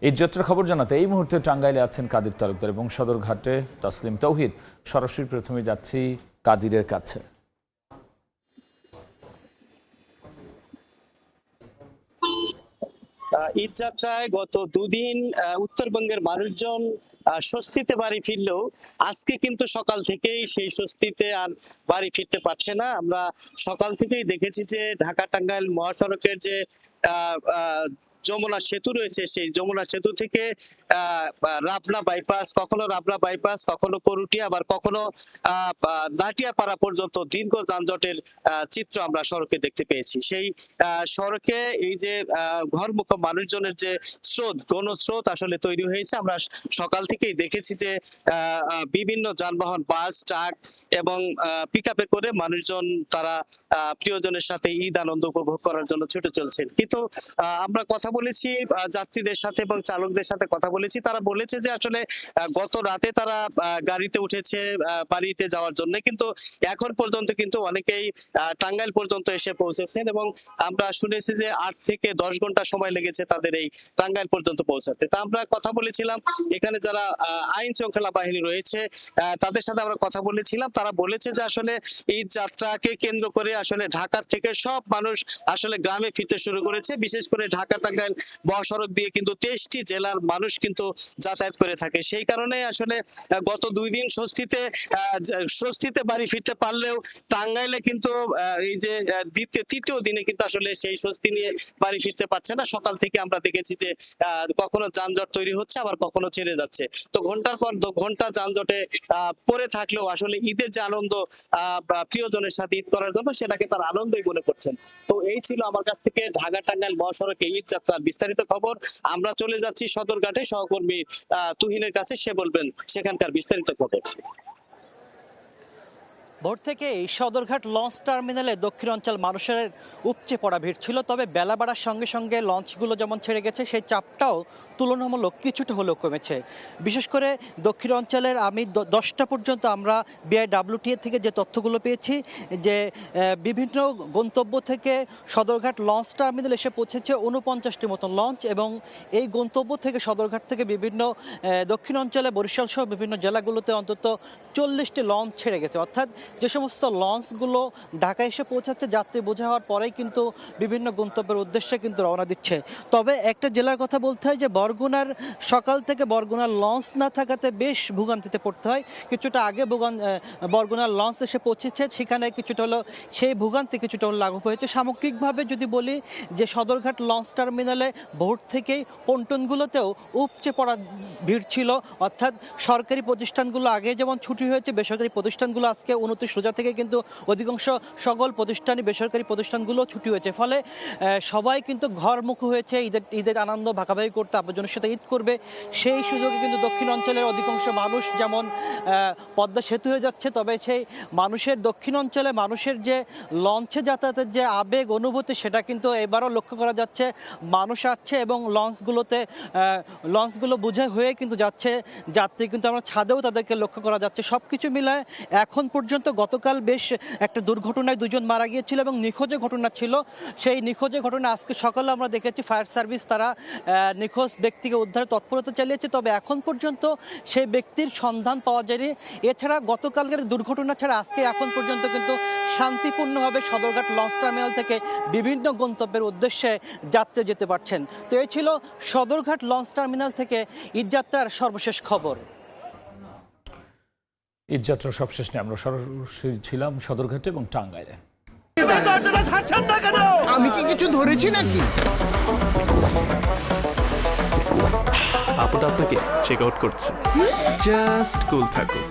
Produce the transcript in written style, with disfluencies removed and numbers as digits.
এই যাত্রার খবর জানাতে এই মুহূর্তে টাঙ্গাইলে আছেন কাদির তালুকদার এবং সদরঘাটে তাসলিম তৌহিদ। সরাসরি প্রথমে যাচ্ছি কাদিরের কাছে। ঈদ যাত্রায় গত দুদিন উত্তরবঙ্গের মানুষজন স্বস্তিতে বাড়ি ফিরলেও আজকে কিন্তু সকাল থেকেই সেই স্বস্তিতে আর বাড়ি ফিরতে পারছে না। আমরা সকাল থেকেই দেখেছি যে ঢাকা টাঙ্গাইল মহাসড়কের যে যমুনা সেতু রয়েছে, সেই যমুনা সেতু থেকে রাবনা বাইপাস, কখনো রাবনা বাইপাস, কখনো করুটিয়া, আবার কখনো নাটিয়াপাড়া পর্যন্ত দীর্ঘ যানজটের চিত্র আমরা সড়কে দেখতে পেয়েছি। সেই সড়কে এই যে ঘরমুখ মানুষজনের যে স্রোত, গণস্রোত আসলে তৈরি হয়েছে। আমরা সকাল থেকেই দেখেছি যে বিভিন্ন যানবাহন, বাস, ট্রাক এবং পিকআপে করে মানুষজন তারা প্রিয়জনের সাথে ঈদ আনন্দ উপভোগ করার জন্য ছুটে চলছেন। কিন্তু আমরা কথা বলেছি যাত্রীদের সাথে এবং চালকদের সাথে কথা বলেছি, তারা বলেছে যে আসলে গত রাতে তারা গাড়িতে উঠেছে বাড়িতে যাওয়ার জন্য, কিন্তু এখন পর্যন্ত কিন্তু অনেকেই টাঙ্গাইল পর্যন্ত এসে পৌঁছেছেন এবং আমরা শুনেছি যে 8 থেকে 10 ঘন্টা সময় লেগেছে তাদের এই টাঙ্গাইল পর্যন্ত পৌঁছাতে। তা আমরা কথা বলেছিলাম এখানে যারা আইন শৃঙ্খলা বাহিনী রয়েছে তাদের সাথে আমরা কথা বলেছিলাম। তারা বলেছে যে আসলে এই যাত্রাকে কেন্দ্র করে আসলে ঢাকা থেকে সব মানুষ আসলে গ্রামে ফিরতে শুরু করেছে। বিশেষ করে ঢাকা টাঙ্গাইল মহাসড়ক দিয়ে কিন্তু 23টি জেলার মানুষ কিন্তু যাতায়াত করে থাকে। সেই কারণে আসলে গত 2 দিন স্বস্তিতে বাড়ি ফিরতে পারলেও টাঙ্গাইলে কিন্তু এই যে তৃতীয় দিনে কিন্তু আসলে সেই স্বস্তি নিয়ে বাড়ি ফিরতে পারছে না। সকাল থেকে আমরা দেখেছি যে কখনো যানজট তৈরি হচ্ছে, আবার কখনো ছেড়ে যাচ্ছে। তো ঘন্টার পর ঘন্টা যানজটে পড়ে থাকলেও আসলে ঈদের যে আনন্দ প্রিয়জনের সাথে ঈদ করার জন্য, সেটাকে তার আনন্দই মনে করছেন। তো এই ছিল আমার কাছ থেকে ঢাকা টাঙ্গাইল মহাসড়কে ঈদ যাত্রার বিস্তারিত খবর। আমরা চলে যাচ্ছি সদরঘাটে সহকর্মী তুহিনের কাছে, সে বলবেন সেখানকার বিস্তারিত খবর। ভোর থেকে এই সদরঘাট লঞ্চ টার্মিনালে দক্ষিণাঞ্চল মানুষের উপচে পড়া ভিড় ছিল। তবে বেলা বাড়ার সঙ্গে সঙ্গে লঞ্চগুলো যেমন ছেড়ে গেছে, সেই চাপটাও তুলনামূলক কিছুটা হলেও কমেছে। বিশেষ করে দক্ষিণাঞ্চলের আমি 10টা পর্যন্ত আমরা BIWTA থেকে যে তথ্যগুলো পেয়েছি, যে বিভিন্ন গন্তব্য থেকে সদরঘাট লঞ্চ টার্মিনাল এসে পৌঁছেছে 49টি মতন লঞ্চ, এবং এই গন্তব্য থেকে সদরঘাট থেকে বিভিন্ন দক্ষিণাঞ্চলে বরিশাল সহ বিভিন্ন জেলাগুলোতে অন্তত 40টি লঞ্চ ছেড়ে গেছে। অর্থাৎ যে সমস্ত লঞ্চগুলো ঢাকায় এসে পৌঁছাচ্ছে যাত্রী বোঝা হওয়ার পরেই কিন্তু বিভিন্ন গন্তব্যের উদ্দেশ্যে কিন্তু রওনা দিচ্ছে। তবে একটা জেলার কথা বলতে হয় যে বরগুনার সকাল থেকে বরগুনার লঞ্চ না থাকাতে বেশ ভোগান্তিতে পড়তে হয়। কিছুটা আগে বরগুনার লঞ্চ এসে পৌঁছেছে, সেখানে কিছুটা হলো সেই ভোগান্তি কিছুটা হলো লাঘব হয়েছে। সামগ্রিকভাবে যদি বলি যে সদরঘাট লঞ্চ টার্মিনালে ভোর থেকেই পন্টনগুলোতেও উপচে পড়া ভিড় ছিল। অর্থাৎ সরকারি প্রতিষ্ঠানগুলো আগে যেমন ছুটি হয়েছে, বেসরকারি প্রতিষ্ঠানগুলো আজকে 29 রোজা থেকে কিন্তু অধিকাংশ সকল প্রতিষ্ঠানই, বেসরকারি প্রতিষ্ঠানগুলো ছুটি হয়েছে। ফলে সবাই কিন্তু ঘরমুখী হয়েছে ঈদের আনন্দ ভাগাভাগি করতে, আপনজনের সাথে ঈদ করবে। সেই সুযোগে কিন্তু দক্ষিণ অঞ্চলের অধিকাংশ মানুষ যেমন পদ্মা সেতু হয়ে যাচ্ছে, তবে সেই দক্ষিণ অঞ্চলে মানুষের যে লঞ্চে যাতায়াতের যে আবেগ অনুভূতি, সেটা কিন্তু এবারও লক্ষ্য করা যাচ্ছে। মানুষ আসছে এবং লঞ্চগুলো বোঝাই হয়ে কিন্তু যাচ্ছে, যাত্রী কিন্তু আমরা ছাদেও তাদেরকে লক্ষ্য করা যাচ্ছে। সব কিছু মিলায় এখন পর্যন্ত গতকাল বেশ একটা দুর্ঘটনায় 2 জন মারা গিয়েছিল এবং নিখোঁজের ঘটনা ছিল। সেই নিখোঁজের ঘটনা আজকে সকালে আমরা দেখেছি ফায়ার সার্ভিস তারা নিখোঁজ ব্যক্তিকে উদ্ধারে তৎপরতা চালিয়েছে। তবে এখন পর্যন্ত সেই ব্যক্তির সন্ধান পাওয়া যায়নি। এছাড়া গতকালকের দুর্ঘটনা ছাড়া আজকে এখন পর্যন্ত কিন্তু শান্তিপূর্ণভাবে সদরঘাট লঞ্চ টার্মিনাল থেকে বিভিন্ন গন্তব্যের উদ্দেশ্যে যাত্রী যেতে পারছেন। তো এই ছিল সদরঘাট লঞ্চ টার্মিনাল থেকে ঈদযাত্রার সর্বশেষ খবর। ঈদযাত্রার সবশেষ নিয়ে আমরা সরাসরি ছিলাম সদরঘাটে এবং টাঙ্গাইলে। আমি কি কিছু ধরেছি নাকি? আপুটা আপনাকে চেক আউট করছে, জাস্ট কুল থাকুন।